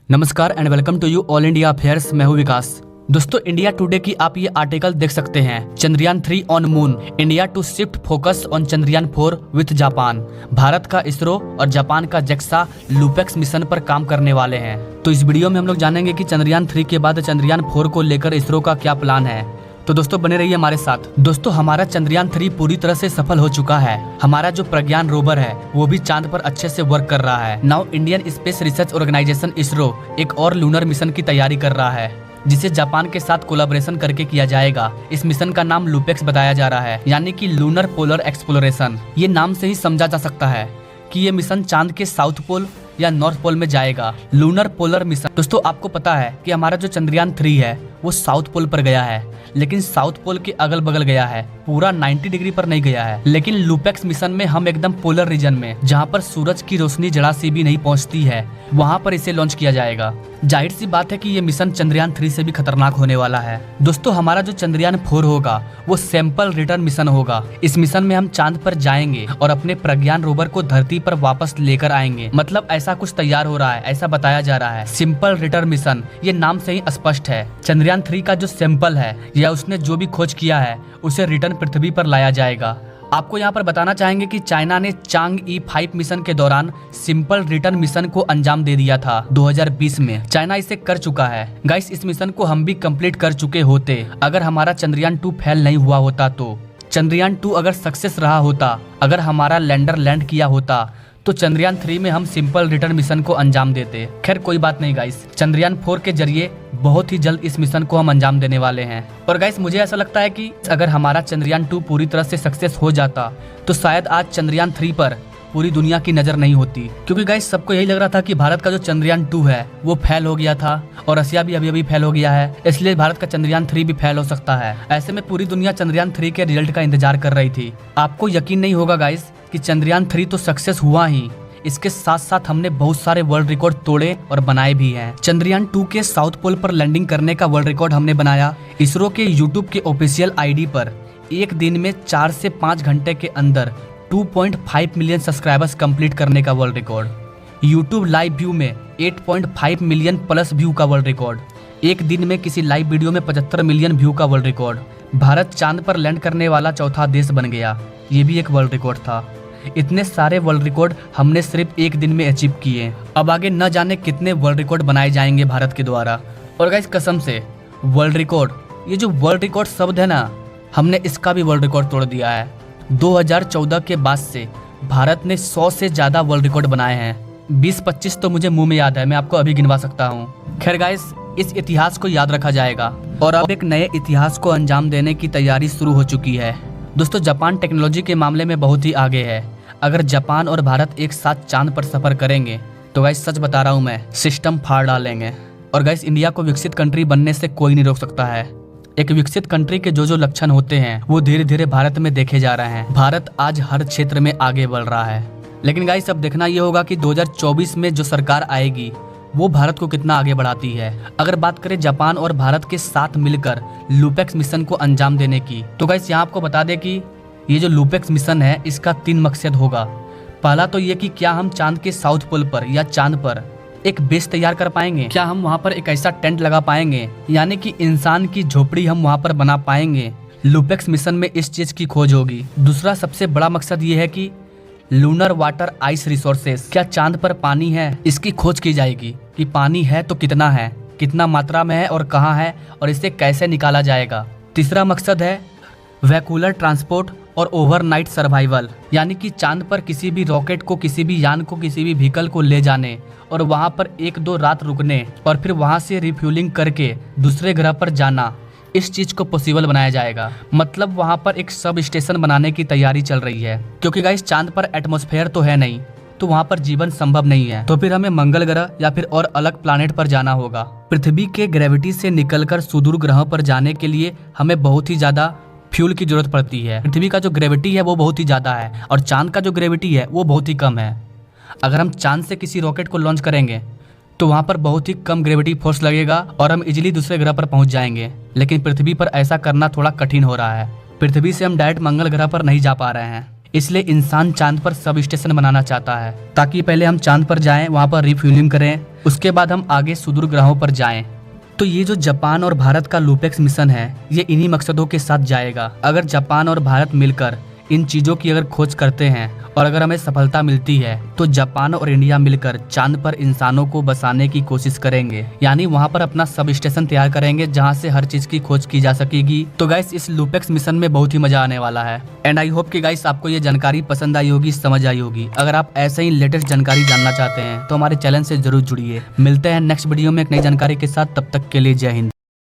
नमस्कार and welcome to you all India affairs. मैं हूँ विकास। दोस्तों, इंडिया टुडे की आप ये आर्टिकल देख सकते हैं। Chandrayaan 3 on moon, India to shift focus on Chandrayaan 4 with Japan. Bharat का इसरो और जापान का जेक्सा लूपेक्स मिशन पर काम करने वाले हैं। तो इस वीडियो में हम लोग जानेंगे कि चंद्रयान 3 के बाद चंद्रयान 4 को लेकर इसरो का क्या प्लान है। तो दोस्तों बने रहिए हमारे साथ। दोस्तों, हमारा चंद्रयान 3 पूरी तरह से सफल हो चुका है। हमारा जो प्रज्ञान रोवर है वो भी चांद पर अच्छे से वर्क कर रहा है। Now Indian Space Research Organisation ISRO एक और लूनर मिशन की तैयारी कर रहा है, जिसे जापान के साथ कोलैबोरेशन करके किया जाएगा। इस मिशन का नाम लूपेक्स बताया जा रहा है, यानी कि लूनर पोलर एक्सप्लोरेशन। ये नाम से ही समझा जा सकता है कि ये मिशन चांद के साउथ पोल या नॉर्थ पोल में जाएगा। Lunar polar mission. दोस्तों, आपको पता है कि हमारा जो चंद्रयान 3 है वो साउथ पोल पर गया है, लेकिन साउथ पोल के अगल बगल गया है, पूरा 90 डिग्री पर नहीं गया है। लेकिन लूपेक्स मिशन में हम एकदम पोलर रीजन में, जहाँ पर सूरज की रोशनी जरा सी भी नहीं पहुँचती है, वहाँ पर इसे लॉन्च किया जाएगा। जाहिर सी बात है कि ये मिशन चंद्रयान 3 से भी खतरनाक होने वाला है। दोस्तों, हमारा जो चंद्रयान 4 होगा वो सैंपल रिटर्न मिशन होगा। इस मिशन में हम चांद पर जाएंगे और अपने प्रज्ञान रोवर को धरती पर वापस लेकर आएंगे। मतलब ऐसा कुछ तैयार हो रहा है, ऐसा बताया जा रहा है। सिंपल रिटर्न मिशन, ये नाम से ही स्पष्ट है। चंद्रयान 3 का जो सैंपल है या उसने जो भी खोज किया है उसे रिटर्न पृथ्वी पर लाया जाएगा। आपको यहाँ पर बताना चाहेंगे कि चाइना ने चांगई 5 मिशन के दौरान सिंपल रिटर्न मिशन को अंजाम दे दिया था 2020 में। चाइना इसे कर चुका है। गाइस, इस मिशन को हम भी कंप्लीट कर चुके होते अगर हमारा चंद्रयान 2 फेल नहीं हुआ होता। तो चंद्रयान 2 अगर सक्सेस रहा होता, अगर हमारा लैंडर लैंड किया होता, तो चंद्रयान 3 में हम सिंपल रिटर्न मिशन को अंजाम देते। खैर कोई बात नहीं गाइस, चंद्रयान 4 के जरिए बहुत ही जल्द इस मिशन को हम अंजाम देने वाले हैं। और गाइस, मुझे ऐसा लगता है कि अगर हमारा चंद्रयान 2 पूरी तरह से सक्सेस हो जाता तो शायद आज चंद्रयान 3 पर पूरी दुनिया की नजर नहीं होती। क्योंकि गाइस, सबको यही लग रहा था कि भारत का जो चंद्रयान 2 है वो फेल हो गया था और रसिया भी अभी फेल हो गया है, इसलिए भारत का चंद्रयान 3 भी फेल हो सकता है। ऐसे में पूरी दुनिया चंद्रयान 3 के रिजल्ट का इंतजार कर रही थी। आपको यकीन नहीं होगा गाइस कि चंद्रयान 3 तो सक्सेस हुआ ही, इसके साथ साथ हमने बहुत सारे वर्ल्ड रिकॉर्ड तोड़े और बनाए भी हैं। चंद्रयान 2 के साउथ पोल पर लैंडिंग करने का वर्ल्ड रिकॉर्ड हमने बनाया। इसरो के यूट्यूब के ऑफिशियल आईडी पर एक दिन में 4 से 5 घंटे के अंदर 2.5 मिलियन सब्सक्राइबर्स कंप्लीट करने का world record. YouTube live view में 8.5 मिलियन प्लस व्यू का वर्ल्ड रिकॉर्ड। एक दिन में किसी लाइव वीडियो में 75 मिलियन व्यू का वर्ल्ड रिकॉर्ड। भारत चांद पर लैंड करने वाला चौथा देश बन गया, ये भी एक वर्ल्ड रिकॉर्ड था। इतने सारे वर्ल्ड रिकॉर्ड हमने सिर्फ एक दिन में अचीव किए। अब आगे न जाने कितने वर्ल्ड रिकॉर्ड बनाए जाएंगे भारत के द्वारा। और गाइस, कसम से वर्ल्ड रिकॉर्ड, ये जो वर्ल्ड रिकॉर्ड शब्द है ना, हमने इसका भी वर्ल्ड रिकॉर्ड तोड़ दिया है। 2014 के बाद से भारत ने 100 से ज्यादा वर्ल्ड रिकॉर्ड बनाए हैं। 20-25 तो मुझे मुंह में याद है, मैं आपको अभी गिनवा सकता हूँ। खैर गाइस, इस इतिहास को याद रखा जाएगा और अब एक नए इतिहास को अंजाम देने की तैयारी शुरू हो चुकी है। दोस्तों, जापान टेक्नोलॉजी के मामले में बहुत ही आगे है। अगर जापान और भारत एक साथ चांद पर सफर करेंगे तो गाइस, सच बता रहा हूँ मैं, सिस्टम फाड़ डालेंगे। और गाइस, इंडिया को विकसित कंट्री बनने से कोई नहीं रोक सकता है। एक विकसित कंट्री के जो लक्षण होते हैं वो धीरे धीरे भारत में देखे जा रहे हैं। भारत आज हर क्षेत्र में आगे बढ़ रहा है। लेकिन गाइस, अब देखना ये होगा कि 2024 में जो सरकार आएगी वो भारत को कितना आगे बढ़ाती है। अगर बात करें जापान और भारत के साथ मिलकर लूपेक्स मिशन को अंजाम देने की, तो गाइस यहाँ आपको बता दें कि ये जो लूपेक्स मिशन है इसका 3 मकसद होगा। पहला तो ये कि क्या हम चांद के साउथ पोल पर या चांद पर एक बेस तैयार कर पाएंगे, क्या हम वहाँ पर एक ऐसा टेंट लगा पाएंगे, यानी कि इंसान की झोपड़ी हम वहाँ पर बना पाएंगे। लूपेक्स मिशन में इस चीज की खोज होगी। दूसरा सबसे बड़ा मकसद ये है कि लूनर वाटर आइस रिसोर्सेस, क्या चांद पर पानी है, इसकी खोज की जाएगी कि पानी है तो कितना है, कितना मात्रा में है और कहाँ है और इसे कैसे निकाला जाएगा। तीसरा मकसद है वैक्यूलर ट्रांसपोर्ट और ओवरनाइट सर्वाइवल, यानी कि चांद पर किसी भी रॉकेट को, किसी भी यान को, किसी भी व्हीकल को ले जाने और वहां पर 1-2 रात रुकने और फिर वहां से रिफ्यूलिंग करके दूसरे ग्रह पर जाना। इस चीज को पॉसिबल बनाया जाएगा। मतलब वहां पर एक सब स्टेशन बनाने की तैयारी चल रही है, क्योंकि गाइस चांद पर एटमॉस्फेयर तो है नहीं, तो वहाँ पर जीवन संभव नहीं है। तो फिर हमें मंगल ग्रह या फिर और अलग प्लैनेट पर जाना होगा। पृथ्वी के ग्रेविटी से निकलकर सुदूर ग्रहों पर जाने के लिए हमें बहुत ही ज्यादा फ्यूल की जरूरत पड़ती है। पृथ्वी का जो ग्रेविटी है वो बहुत ही ज्यादा है और चांद का जो ग्रेविटी है वो बहुत ही कम है। अगर हम चांद से किसी रॉकेट को लॉन्च करेंगे तो वहाँ पर बहुत ही कम ग्रेविटी फोर्स लगेगा और हम इजीली दूसरे ग्रह पर पहुँच जाएंगे। लेकिन पृथ्वी पर ऐसा करना थोड़ा कठिन हो रहा है। पृथ्वी से हम डायरेक्ट मंगल ग्रह पर नहीं जा पा रहे हैं। इसलिए इंसान चांद पर सब स्टेशन बनाना चाहता है, ताकि पहले हम चांद पर जाएं, वहां पर रिफ्यूलिंग करें, उसके बाद हम आगे सुदूर ग्रहों पर जाएं। तो ये जो जापान और भारत का लूपेक्स मिशन है, ये इन्हीं मकसदों के साथ जाएगा। अगर जापान और भारत मिलकर इन चीजों की अगर खोज करते हैं और अगर हमें सफलता मिलती है, तो जापान और इंडिया मिलकर चांद पर इंसानों को बसाने की कोशिश करेंगे। यानी वहां पर अपना सब स्टेशन तैयार करेंगे, जहां से हर चीज की खोज की जा सकेगी। तो गाइस, इस लूपेक्स मिशन में बहुत ही मजा आने वाला है। एंड आई होप कि गाइस आपको ये जानकारी पसंद आई होगी, समझ आई होगी। अगर आप ऐसे ही लेटेस्ट जानकारी जानना चाहते हैं तो हमारे चैनल से जरूर जुड़िए। मिलते हैं नेक्स्ट वीडियो में एक नई जानकारी के साथ। तब तक के लिए जय हिंद।